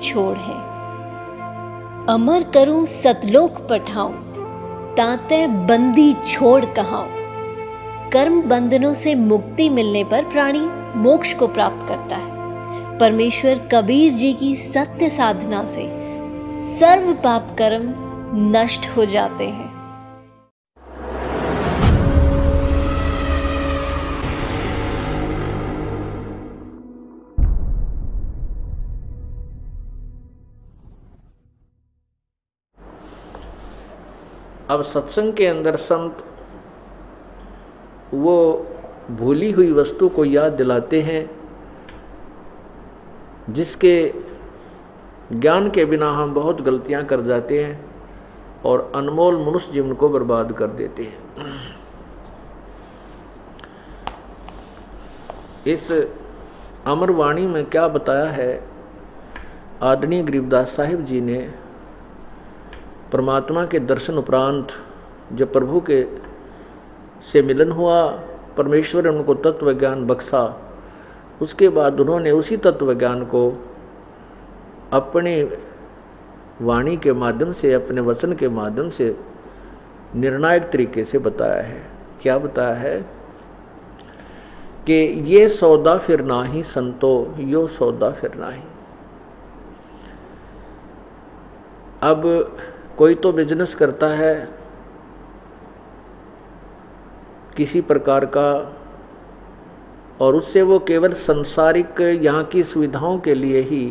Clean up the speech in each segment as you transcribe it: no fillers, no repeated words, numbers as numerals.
छोड़ है। अमर करूं सतलोक पठाऊं, ताते बंदी छोड़ कहाऊं। कर्म बंधनों से मुक्ति मिलने पर प्राणी मोक्ष को प्राप्त करता है। परमेश्वर कबीर जी की सत्य साधना से सर्व पाप कर्म नष्ट हो जाते हैं। अब सत्संग के अंदर संत वो भूली हुई वस्तु को याद दिलाते हैं जिसके ज्ञान के बिना हम बहुत गलतियां कर जाते हैं और अनमोल मनुष्य जीवन को बर्बाद कर देते हैं। इस अमर वाणी में क्या बताया है, आदरणीय गरीबदास साहिब जी ने परमात्मा के दर्शन उपरांत जब प्रभु के से मिलन हुआ, परमेश्वर ने उनको तत्व ज्ञान बख्शा, उसके बाद उन्होंने उसी तत्व ज्ञान को अपने वाणी के माध्यम से, अपने वचन के माध्यम से निर्णायक तरीके से बताया है। क्या बताया है कि ये सौदा फिर नाही संतो, यो सौदा फिर नाही। अब कोई तो बिजनेस करता है किसी प्रकार का और उससे वो केवल सांसारिक यहाँ की सुविधाओं के लिए ही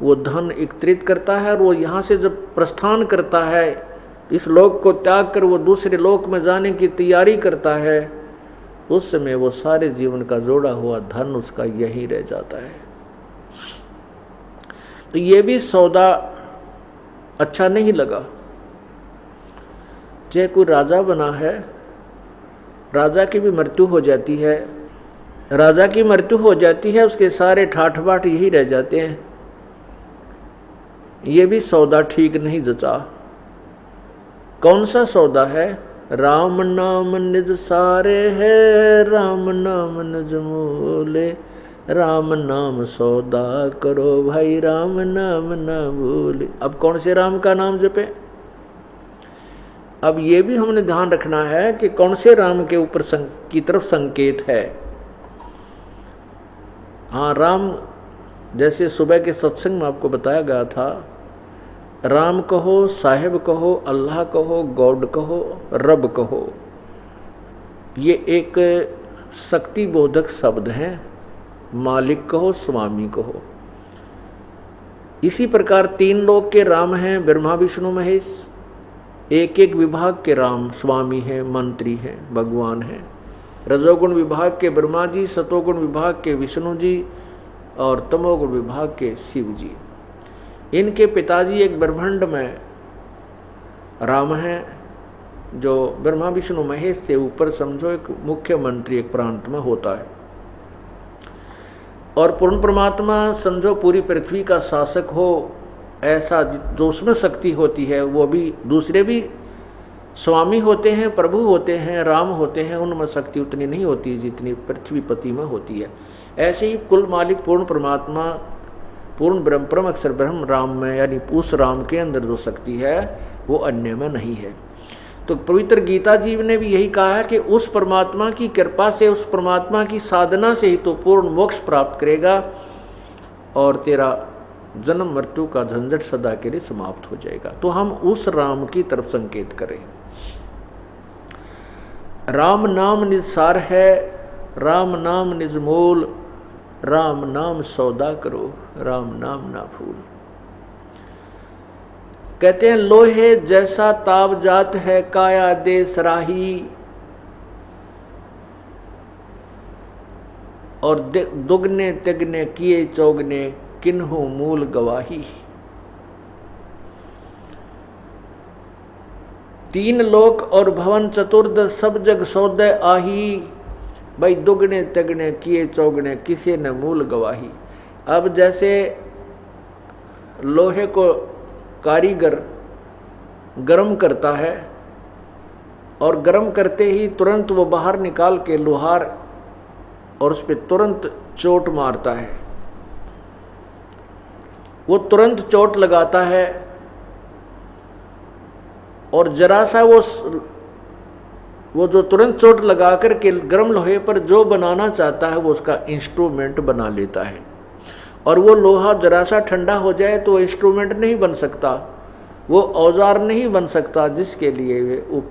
वो धन एकत्रित करता है और वो यहाँ से जब प्रस्थान करता है, इस लोक को त्याग कर वो दूसरे लोक में जाने की तैयारी करता है, उस समय वो सारे जीवन का जोड़ा हुआ धन उसका यही रह जाता है। तो ये भी सौदा अच्छा नहीं लगा। चाहे कोई राजा बना है, राजा की भी मृत्यु हो जाती है, राजा की मृत्यु हो जाती है, उसके सारे ठाठ बाट यही रह जाते हैं। ये भी सौदा ठीक नहीं जचा। कौन सा सौदा है? राम नाम निज सारे है, राम नाम निज मूले, राम नाम सौदा करो भाई, राम नाम ना भूले। अब कौन से राम का नाम जपे? अब ये भी हमने ध्यान रखना है कि कौन से राम के ऊपर की तरफ संकेत है। हाँ, राम जैसे सुबह के सत्संग में आपको बताया गया था, राम कहो, साहिब कहो, अल्लाह कहो, गॉड कहो, रब कहो, ये एक शक्ति बोधक शब्द हैं। मालिक कहो, स्वामी कहो। इसी प्रकार तीन लोक के राम हैं, ब्रह्मा विष्णु महेश। एक एक विभाग के राम स्वामी हैं, मंत्री हैं, भगवान हैं। रजोगुण विभाग के ब्रह्मा जी, सतोगुण विभाग के विष्णु जी और तमोगुण विभाग के शिव जी। इनके पिताजी एक ब्रह्मांड में राम हैं, जो ब्रह्मा विष्णु महेश से ऊपर समझो एक मुख्यमंत्री एक प्रांत में होता है। और पूर्ण परमात्मा समझो पूरी पृथ्वी का शासक हो, ऐसा जो उसमें शक्ति होती है, वो भी दूसरे भी स्वामी होते हैं, प्रभु होते हैं, राम होते हैं, उनमें शक्ति उतनी नहीं होती जितनी पृथ्वीपति में होती है। ऐसे ही कुल मालिक पूर्ण परमात्मा, पूर्ण ब्रह्म, परम अक्षर ब्रह्म राम में, यानी उस राम के अंदर जो शक्ति है वो अन्य में नहीं है। तो पवित्र गीता जी ने भी यही कहा है कि उस परमात्मा की कृपा से, उस परमात्मा की साधना से ही तो पूर्ण मोक्ष प्राप्त करेगा और तेरा जन्म मृत्यु का झंझट सदा के लिए समाप्त हो जाएगा। तो हम उस राम की तरफ संकेत करें। राम नाम निज सार है, राम नाम निज मूल, राम नाम सौदा करो, राम नाम ना भूल। कहते हैं लोहे जैसा ताव जात है, काया दे सराही, और दुगने तिगने किए चौगने, किन्हु मूल गवाही। तीन लोक और भवन चतुर्द, सब जग सौदे आही, भाई दुगने तिगने किए चौगने, किसी न मूल गवाही। अब जैसे लोहे को कारीगर गर्म करता है और गर्म करते ही तुरंत वो बाहर निकाल के लोहार और उस पर तुरंत चोट मारता है, वो तुरंत चोट लगाता है, और जरा सा वो जो तुरंत चोट लगा कर के गर्म लोहे पर जो बनाना चाहता है वो उसका इंस्ट्रूमेंट बना लेता है। और वो लोहा जरा सा ठंडा हो जाए तो इंस्ट्रूमेंट नहीं बन सकता, वो औजार नहीं बन सकता जिसके लिए वो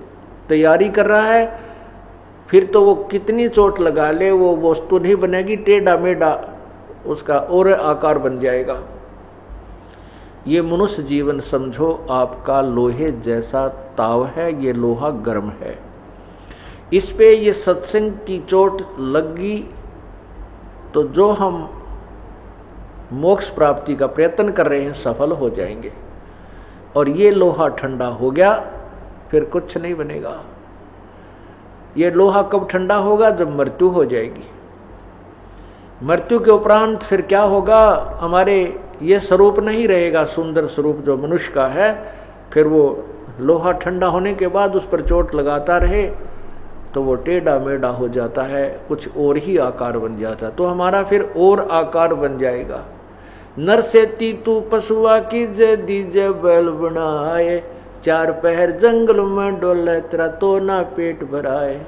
तैयारी कर रहा है। फिर तो वो कितनी चोट लगा ले वो वस्तु नहीं बनेगी, टेढ़ा मेढ़ा उसका और आकार बन जाएगा। ये मनुष्य जीवन समझो आपका लोहे जैसा ताव है, ये लोहा गर्म है। इस पे ये सत्संग की चोट लगी तो जो हम मोक्ष प्राप्ति का प्रयत्न कर रहे हैं सफल हो जाएंगे। और ये लोहा ठंडा हो गया फिर कुछ नहीं बनेगा। ये लोहा कब ठंडा होगा? जब मृत्यु हो जाएगी। मृत्यु के उपरांत फिर क्या होगा? हमारे ये स्वरूप नहीं रहेगा, सुंदर स्वरूप जो मनुष्य का है। फिर वो लोहा ठंडा होने के बाद उस पर चोट लगाता रहे तो वो टेढ़ा मेढ़ा हो जाता है, कुछ और ही आकार बन जाता है। तो हमारा फिर और आकार बन जाएगा। नर से तू पशुआ की जे दीजे बैल बनाए, चार पहर जंगल में डोले तेरा तो ना पेट भराए।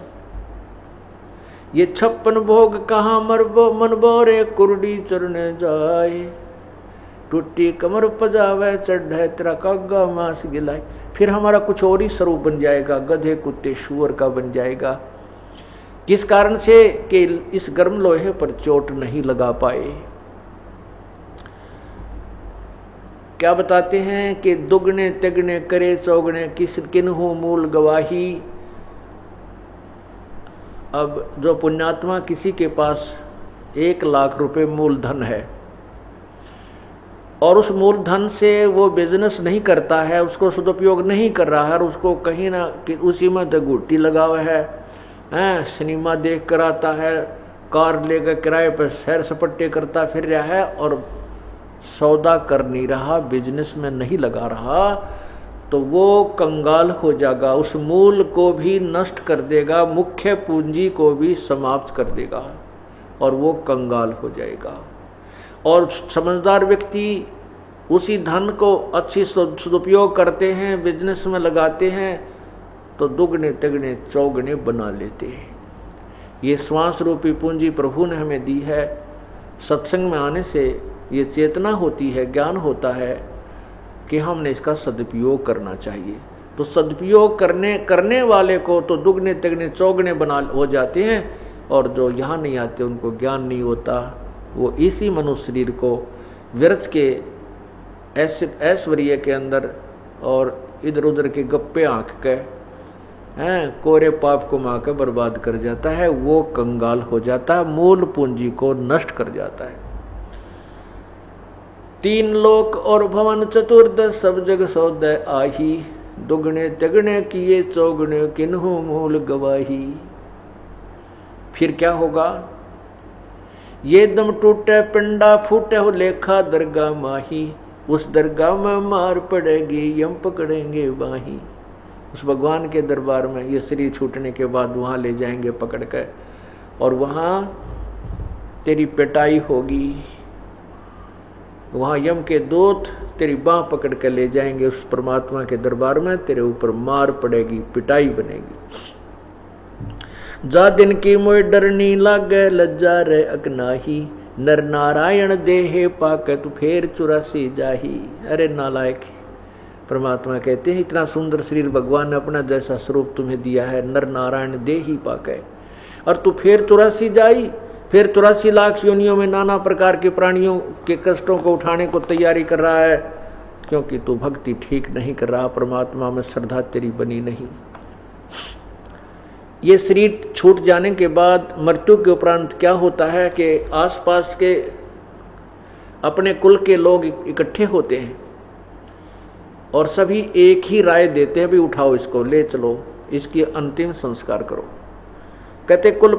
ये 56 भोग कहाँ मरबो मन बोरे कुरडी चरने जाए, टूटी कमर पजावे चढ़े तेरा कागा मांस गिलाए। फिर हमारा कुछ और ही स्वरूप बन जाएगा, गधे कुत्ते शुअर का बन जाएगा। किस कारण से? कि इस गर्म लोहे पर चोट नहीं लगा पाए। क्या बताते हैं कि दुगने तिगने करे चौगने किस किन्हु मूल गवाही। अब जो पुण्यात्मा किसी के पास 1 लाख रुपए मूलधन है और उस मूलधन से वो बिजनेस नहीं करता है, उसको सदुपयोग नहीं कर रहा है, और उसको कहीं ना उसी में दगुटी लगा हुआ है, सिनेमा देख कर आता है, कार लेकर किराए पर सैर सपट्टे करता फिर रहा है और सौदा कर नहीं रहा, बिजनेस में नहीं लगा रहा, तो वो कंगाल हो जाएगा। उस मूल को भी नष्ट कर देगा, मुख्य पूंजी को भी समाप्त कर देगा और वो कंगाल हो जाएगा। और समझदार व्यक्ति उसी धन को अच्छी सदुपयोग करते हैं, बिजनेस में लगाते हैं तो दुगने तिगने चौगने बना लेते हैं। ये श्वास रूपी पूंजी प्रभु ने हमें दी है। सत्संग में आने से ये चेतना होती है, ज्ञान होता है कि हमने इसका सदुपयोग करना चाहिए। तो सदुपयोग करने वाले को तो दुगने तिगने चौगने बना हो जाते हैं, और जो यहाँ नहीं आते उनको ज्ञान नहीं होता। वो इसी मनुष्य शरीर को व्यर्थ के ऐश्वर्य के अंदर और इधर उधर के गप्पे आंक के कोरे पाप को माँ के बर्बाद कर जाता है। वो कंगाल हो जाता है, मूल पूंजी को नष्ट कर जाता है। 3 लोक और भवन चतुर्दश सब जग सौदय आही, दुगने तिगने किए चौगने किन्हु मूल गवाही। फिर क्या होगा? ये दम टूटे पिंडा फूटे हो लेखा दरगाह माही, उस दरगाह में मार पड़ेगी यम पकड़ेंगे बाही। उस भगवान के दरबार में ये शरीर छूटने के बाद वहाँ ले जाएंगे पकड़ कर, और वहाँ तेरी पिटाई होगी। वहाँ यम के दूत तेरी बाँह पकड़ कर ले जाएंगे उस परमात्मा के दरबार में, तेरे ऊपर मार पड़ेगी, पिटाई बनेगी। जा दिन की मोय डरनी लागे लज्जा रे अकनाही, नर नारायण देहे पाके तू फेर 84 जाही। अरे नालायक, परमात्मा कहते हैं इतना सुंदर शरीर भगवान ने अपना जैसा स्वरूप तुम्हें दिया है, नर नारायण दे ही पाके, और तू फिर 84 जाई, फिर 84 लाख योनियों में नाना प्रकार के प्राणियों के कष्टों को उठाने को तैयारी कर रहा है, क्योंकि तू भक्ति ठीक नहीं कर रहा, परमात्मा में श्रद्धा तेरी बनी नहीं। ये शरीर छूट जाने के बाद मृत्यु के उपरांत क्या होता है कि आसपास के अपने कुल के लोग इकट्ठे होते हैं और सभी एक ही राय देते हैं, भी उठाओ इसको, ले चलो, इसकी अंतिम संस्कार करो। कहते कुल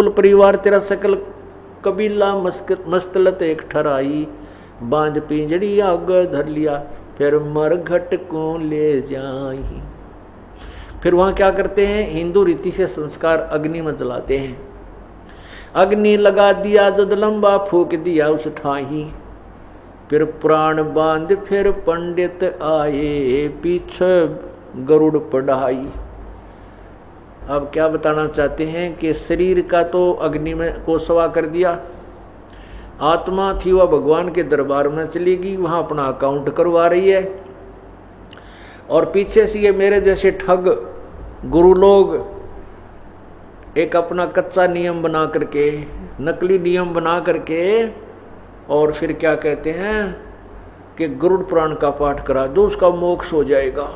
परिवार तेरा सकल कबीला मस्तलत एक ठराई, बांझ पिंजड़ी आग धर लिया, फिर मरघट को ले जाई। फिर वहाँ क्या करते हैं? हिंदू रीति से संस्कार अग्नि में जलाते हैं। अग्नि लगा दिया जद लंबा फूक दिया उस ठाही, फिर प्राण बांध फिर पंडित आए, पीछे गरुड़ पढ़ाई। अब क्या बताना चाहते हैं कि शरीर का तो अग्नि में को सवा कर दिया, आत्मा थी वह भगवान के दरबार में चली गई, वहां अपना अकाउंट करवा रही है। और पीछे से ये मेरे जैसे ठग गुरु लोग एक अपना कच्चा नियम बना करके, नकली नियम बना करके, और फिर क्या कहते हैं कि गरुड़ पुराण का पाठ करा दो, उसका मोक्ष हो जाएगा।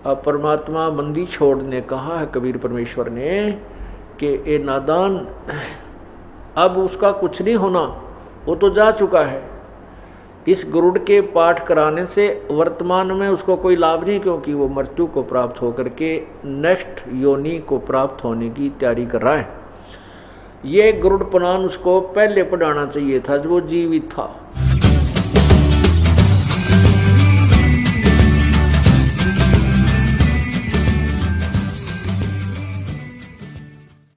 अब परमात्मा बंदी छोड़ने कहा है कबीर परमेश्वर ने कि ए नादान, अब उसका कुछ नहीं होना, वो तो जा चुका है। इस गरुड़ के पाठ कराने से वर्तमान में उसको कोई लाभ नहीं, क्योंकि वो मृत्यु को प्राप्त होकर के नेक्स्ट योनि को प्राप्त होने की तैयारी कर रहा है। ये गरुड़ पुराण उसको पहले पढ़ाना चाहिए था जब वो जीवित था।